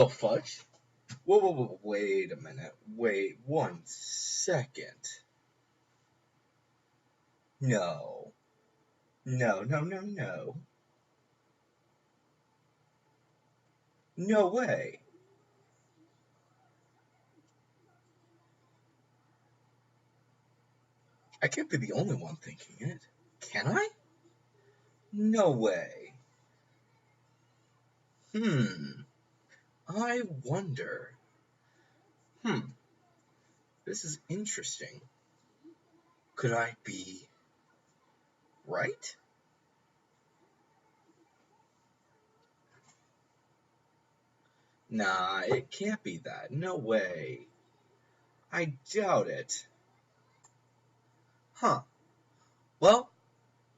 The fudge? Whoa, wait a minute. Wait 1 second. No. No. No way. I can't be the only one thinking it. Can I? No way. I wonder. This is interesting. Could I be right? Nah, it can't be that. No way. I doubt it. Huh. Well,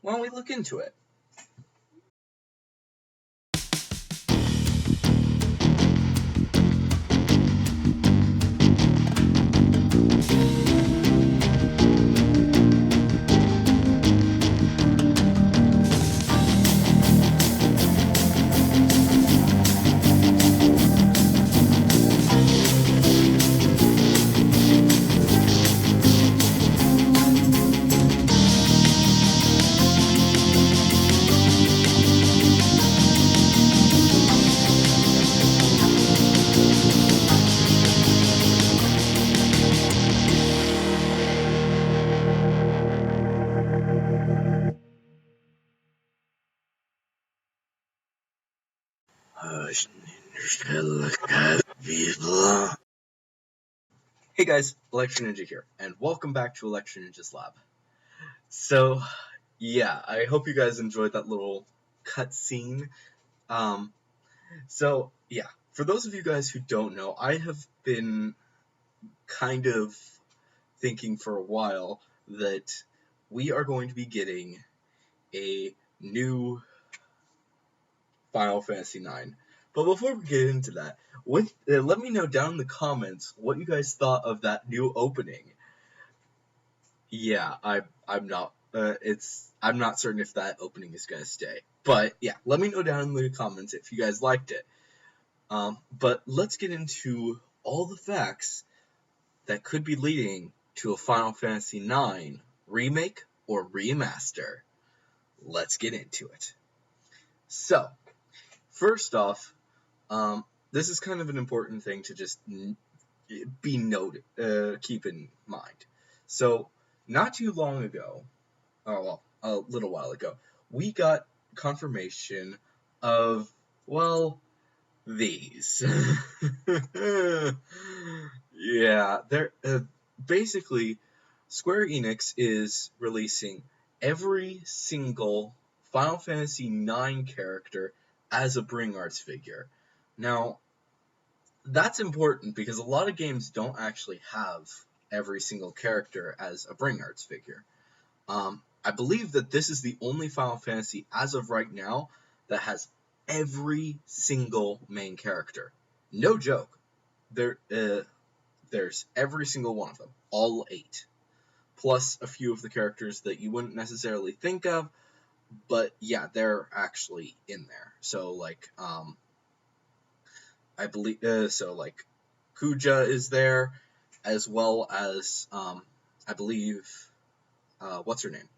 why don't we look into it? Hey guys, Electro Ninja here, and welcome back to Electro Ninja's Lab. So, yeah, I hope you guys enjoyed that little cutscene. For those of you guys who don't know, I have been kind of thinking for a while that we are going to be getting a new Final Fantasy IX. But before we get into that, let me know down in the comments what you guys thought of that new opening. Yeah, I'm not certain if that opening is gonna stay. But yeah, let me know down in the comments if you guys liked it. But let's get into all the facts that could be leading to a Final Fantasy IX remake or remaster. Let's get into it. So, first off, this is kind of an important thing to just be noted, keep in mind. So, not too long ago, a little while ago, we got confirmation of, these. Yeah, they're basically Square Enix is releasing every single Final Fantasy IX character as a Bring Arts figure. Now, that's important because a lot of games don't actually have every single character as a Bring Arts figure. I believe that this is the only Final Fantasy as of right now that has every single main character. No joke. There's every single one of them, all 8. Plus a few of the characters that you wouldn't necessarily think of, but yeah, they're actually in there. So I believe Kuja is there, as well as I believe what's her name?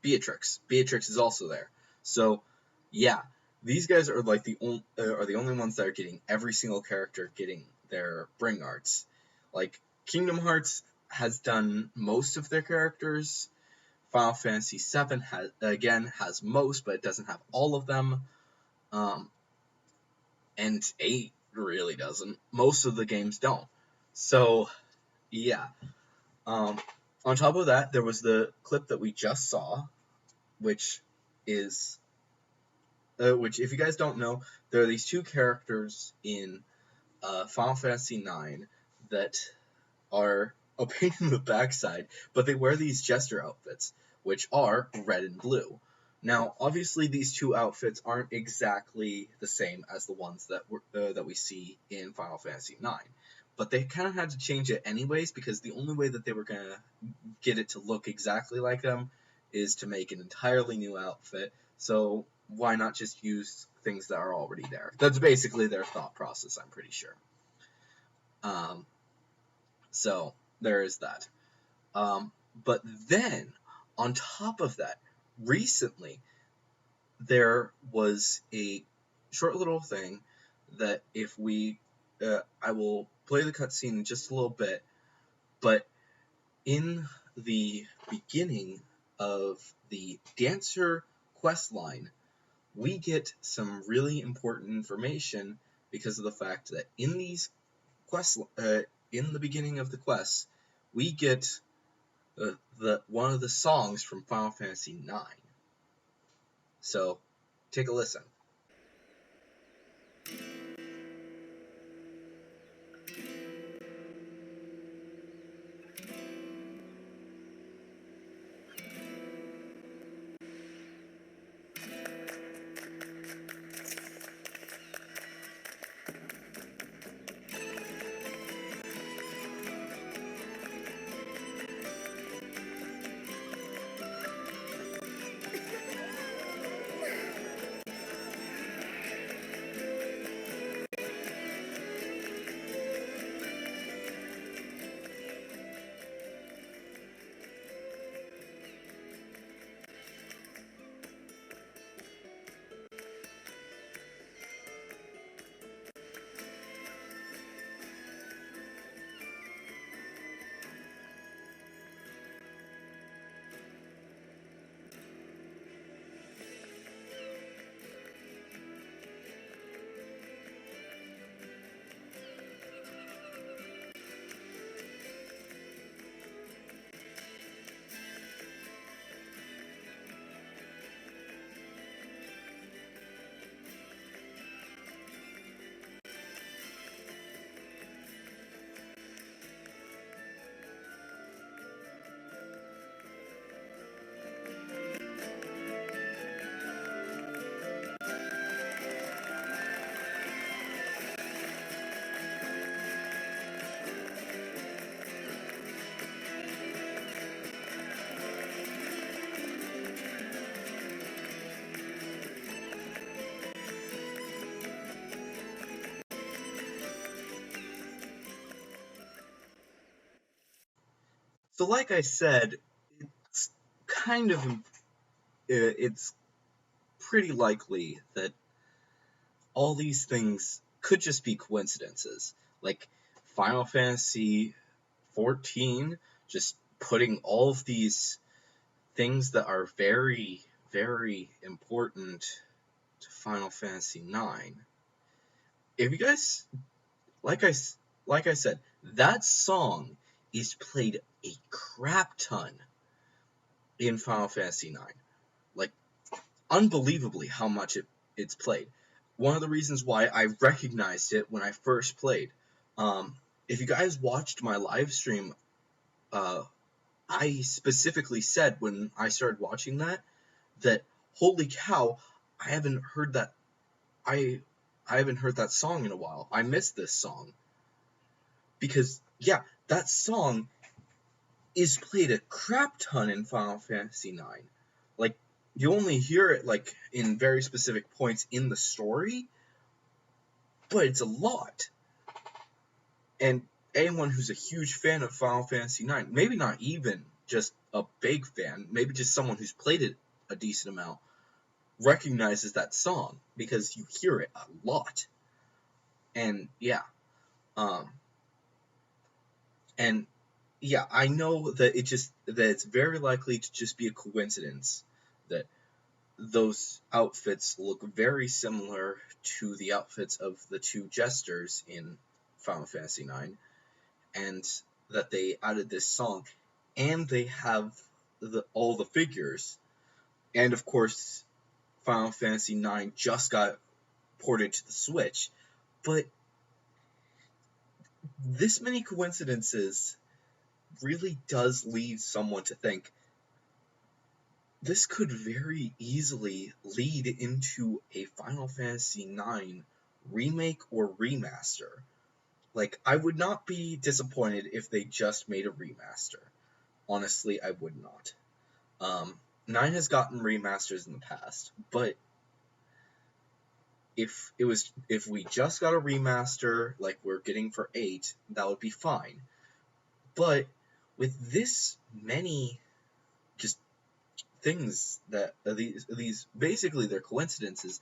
Beatrix. Beatrix is also there. So yeah, these guys are like the only ones that are getting every single character getting their Bring Arts. Like Kingdom Hearts has done most of their characters. Final Fantasy VII has most, but it doesn't have all of them. And 8 really doesn't. Most of the games don't. So yeah. On top of that, there was the clip that we just saw, which if you guys don't know, there are these 2 characters in Final Fantasy IX that are a pain in the backside, but they wear these jester outfits, which are red and blue. Now, obviously, these 2 outfits aren't exactly the same as the ones that we see in Final Fantasy IX, but they kind of had to change it anyways because the only way that they were gonna get it to look exactly like them is to make an entirely new outfit. So why not just use things that are already there? That's basically their thought process, I'm pretty sure. So there is that. But then, on top of that, recently, there was a short little thing that if we, I will play the cutscene in just a little bit, but in the beginning of the Dancer quest line, we get some really important information because of the fact that in these quests, in the beginning of the quest, we get one of the songs from Final Fantasy IX. So, take a listen. So, like I said, it's kind of it's pretty likely that all these things could just be coincidences. Like Final Fantasy 14 just putting all of these things that are very, very important to Final Fantasy 9. If you guys, like I, like I said, that song is played a crap ton in Final Fantasy 9. Like, unbelievably how much it's played. One of the reasons why I recognized it when I first played. If you guys watched my live stream, I specifically said when I started watching that holy cow, I haven't heard that I haven't heard that song in a while. I missed this song. Because yeah, that song is played a crap ton in Final Fantasy 9. Like, you only hear it like in very specific points in the story, but it's a lot. And anyone who's a huge fan of Final Fantasy 9, maybe not even just a big fan, maybe just someone who's played it a decent amount, recognizes that song because you hear it a lot. And yeah, and yeah, I know that it's very likely to just be a coincidence that those outfits look very similar to the outfits of the two jesters in Final Fantasy IX, and that they added this song, and they have all the figures, and of course, Final Fantasy IX just got ported to the Switch, but this many coincidences really does lead someone to think this could very easily lead into a Final Fantasy IX remake or remaster. Like, I would not be disappointed if they just made a remaster. Honestly, I would not. 9 has gotten remasters in the past, but if we just got a remaster like we're getting for 8, that would be fine. But with this many just things that these basically they're coincidences,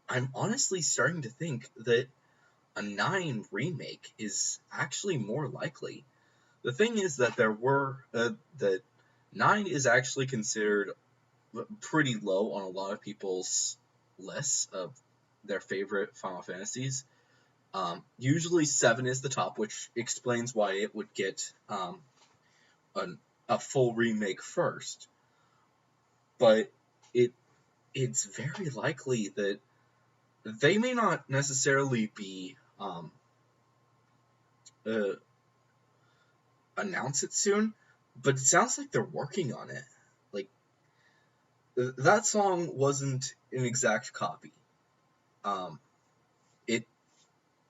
I'm honestly starting to think that a 9 remake is actually more likely. The thing is that that 9 is actually considered pretty low on a lot of people's lists of their favorite Final Fantasies. Usually 7 is the top, which explains why it would get a full remake first. But it's very likely that they may not necessarily be announce it soon, but it sounds like they're working on it. Like, that song wasn't an exact copy.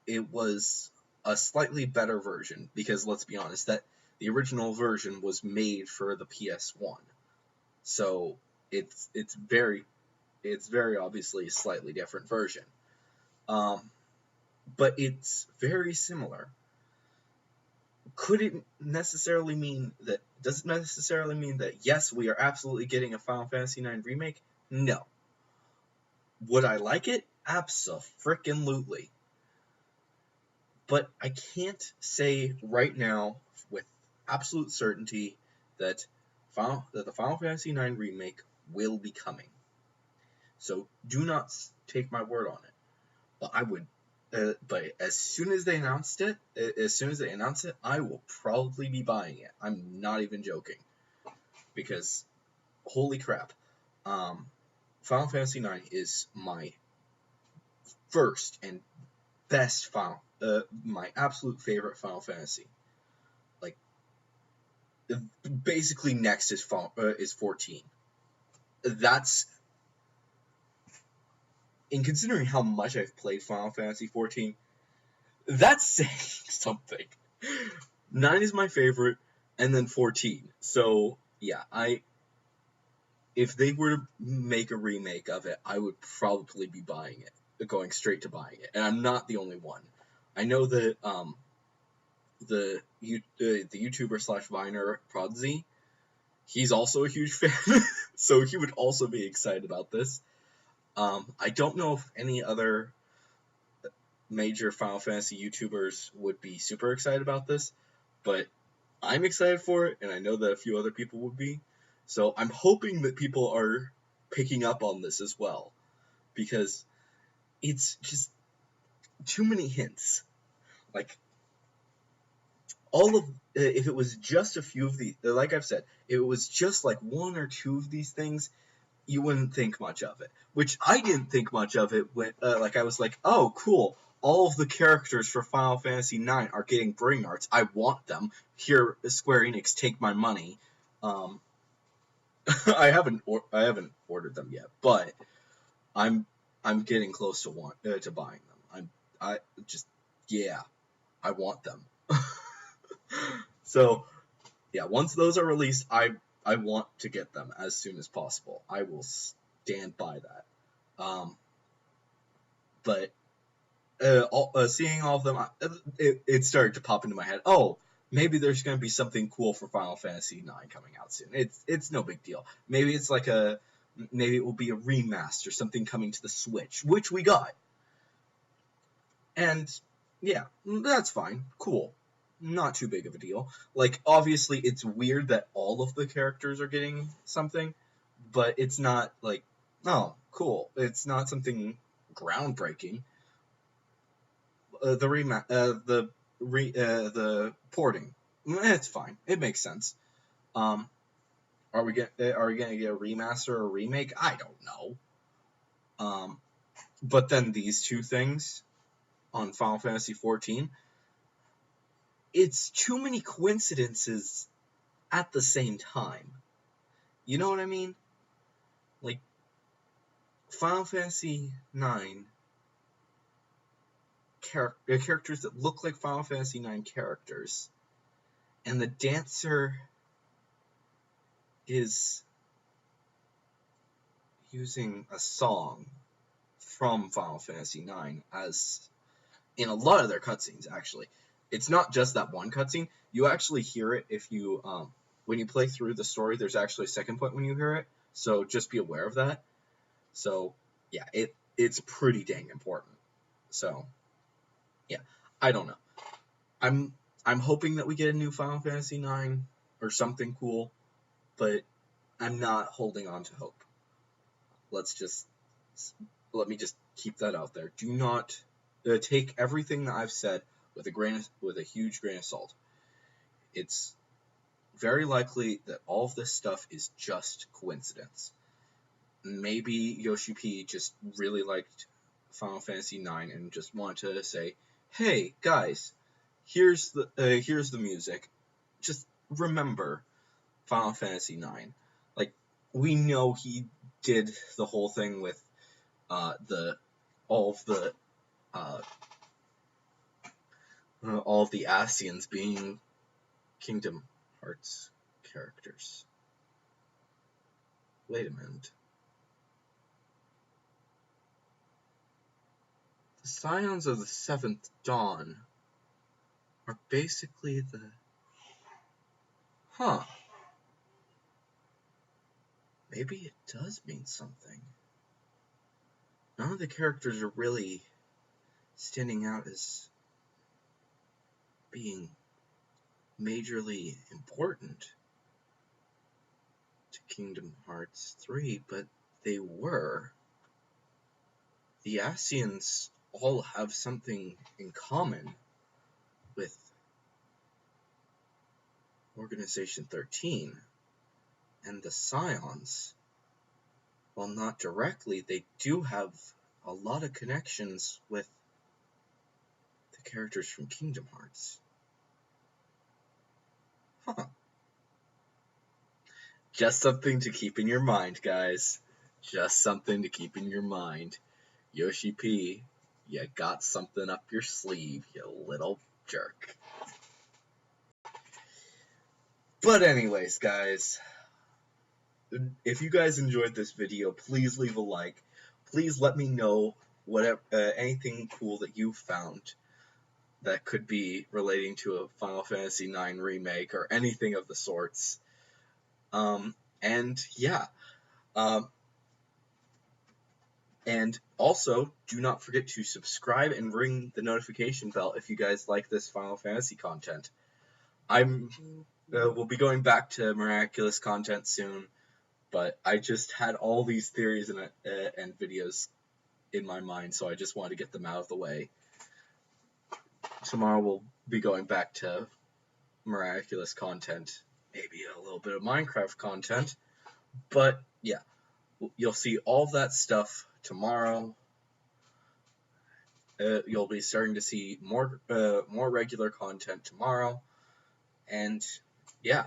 It was a slightly better version, because let's be honest, that the original version was made for the PS1. So it's very obviously a slightly different version. But it's very similar. Could it necessarily mean that? Does it necessarily mean that yes, we are absolutely getting a Final Fantasy IX remake? No. Would I like it? Abso-frickin-lutely. But I can't say right now with absolute certainty that the Final Fantasy IX remake will be coming. So do not take my word on it. But I would. But as soon as they announce it, I will probably be buying it. I'm not even joking, because holy crap, Final Fantasy IX is my first and best my absolute favorite Final Fantasy. Like, basically next is 14. That's, in considering how much I've played Final Fantasy 14, that's saying something. 9 is my favorite, and then 14. So yeah, if they were to make a remake of it, I would probably be buying it, going straight to buying it. And I'm not the only one. I know that the YouTuber / Viner Prodigy, he's also a huge fan, so he would also be excited about this. I don't know if any other major Final Fantasy YouTubers would be super excited about this, but I'm excited for it, and I know that a few other people would be. So I'm hoping that people are picking up on this as well, because it's just too many hints. Like, if it was just a few of these, like I've said, if it was just like 1 or 2 of these things, you wouldn't think much of it. Which I didn't think much of it when, I was like, oh, cool, all of the characters for Final Fantasy IX are getting brain arts. I want them. Here, Square Enix, take my money. I haven't ordered them yet, but I'm getting close to buying them. I want them. So yeah, once those are released, I want to get them as soon as possible. I will stand by that. But seeing all of them, it started to pop into my head. Oh, maybe there's going to be something cool for Final Fantasy IX coming out soon. It's no big deal. Maybe it will be a remaster, something coming to the Switch, which we got. And yeah, that's fine. Cool. Not too big of a deal. Like, obviously, it's weird that all of the characters are getting something, but it's not like, oh, cool. It's not something groundbreaking. The porting, it's fine. It makes sense. Are we gonna get a remaster or a remake? I don't know. But then these two things on Final Fantasy XIV, it's too many coincidences at the same time. You know what I mean? Like, Final Fantasy IX characters that look like Final Fantasy IX characters, and the dancer is using a song from Final Fantasy IX, as in a lot of their cutscenes, actually. It's not just that one cutscene. You actually hear it if you, when you play through the story, there's actually a second point when you hear it, so just be aware of that. So, yeah, it's pretty dang important. So, yeah, I don't know. I'm hoping that we get a new Final Fantasy IX or something cool, but I'm not holding on to hope. Let me just keep that out there. Do not take everything that I've said with a huge grain of salt. It's very likely that all of this stuff is just coincidence. Maybe Yoshi P just really liked Final Fantasy IX and just wanted to say, "Hey guys, here's the music. Just remember Final Fantasy IX." Like, we know he did the whole thing with all of the Asians being Kingdom Hearts characters. Wait a minute. The Scions of the Seventh Dawn are basically the... Huh. Maybe it does mean something. None of the characters are really standing out as being majorly important to Kingdom Hearts 3, but they were. The Asians all have something in common with Organization 13, and the Scions, while not directly, they do have a lot of connections with the characters from Kingdom Hearts. Huh. Just something to keep in your mind, guys. Just something to keep in your mind. Yoshi P, you got something up your sleeve, you little jerk. But anyways, guys, if you guys enjoyed this video, please leave a like. Please let me know whatever anything cool that you found that could be relating to a Final Fantasy IX remake or anything of the sorts. And yeah. And also, do not forget to subscribe and ring the notification bell if you guys like this Final Fantasy content. We'll be going back to Miraculous content soon, but I just had all these theories and videos in my mind, so I just wanted to get them out of the way. Tomorrow we'll be going back to Miraculous content, maybe a little bit of Minecraft content, but yeah, you'll see all of that stuff tomorrow. You'll be starting to see more regular content tomorrow, and yeah,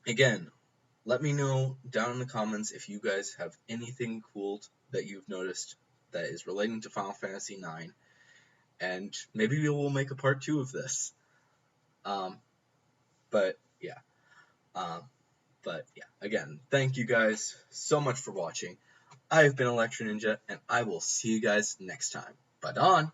again, let me know down in the comments if you guys have anything cool that you've noticed that is relating to Final Fantasy IX, and maybe we will make a part 2 of this. But yeah, again, thank you guys so much for watching. I've been Electro Ninja, and I will see you guys next time. Bye-don!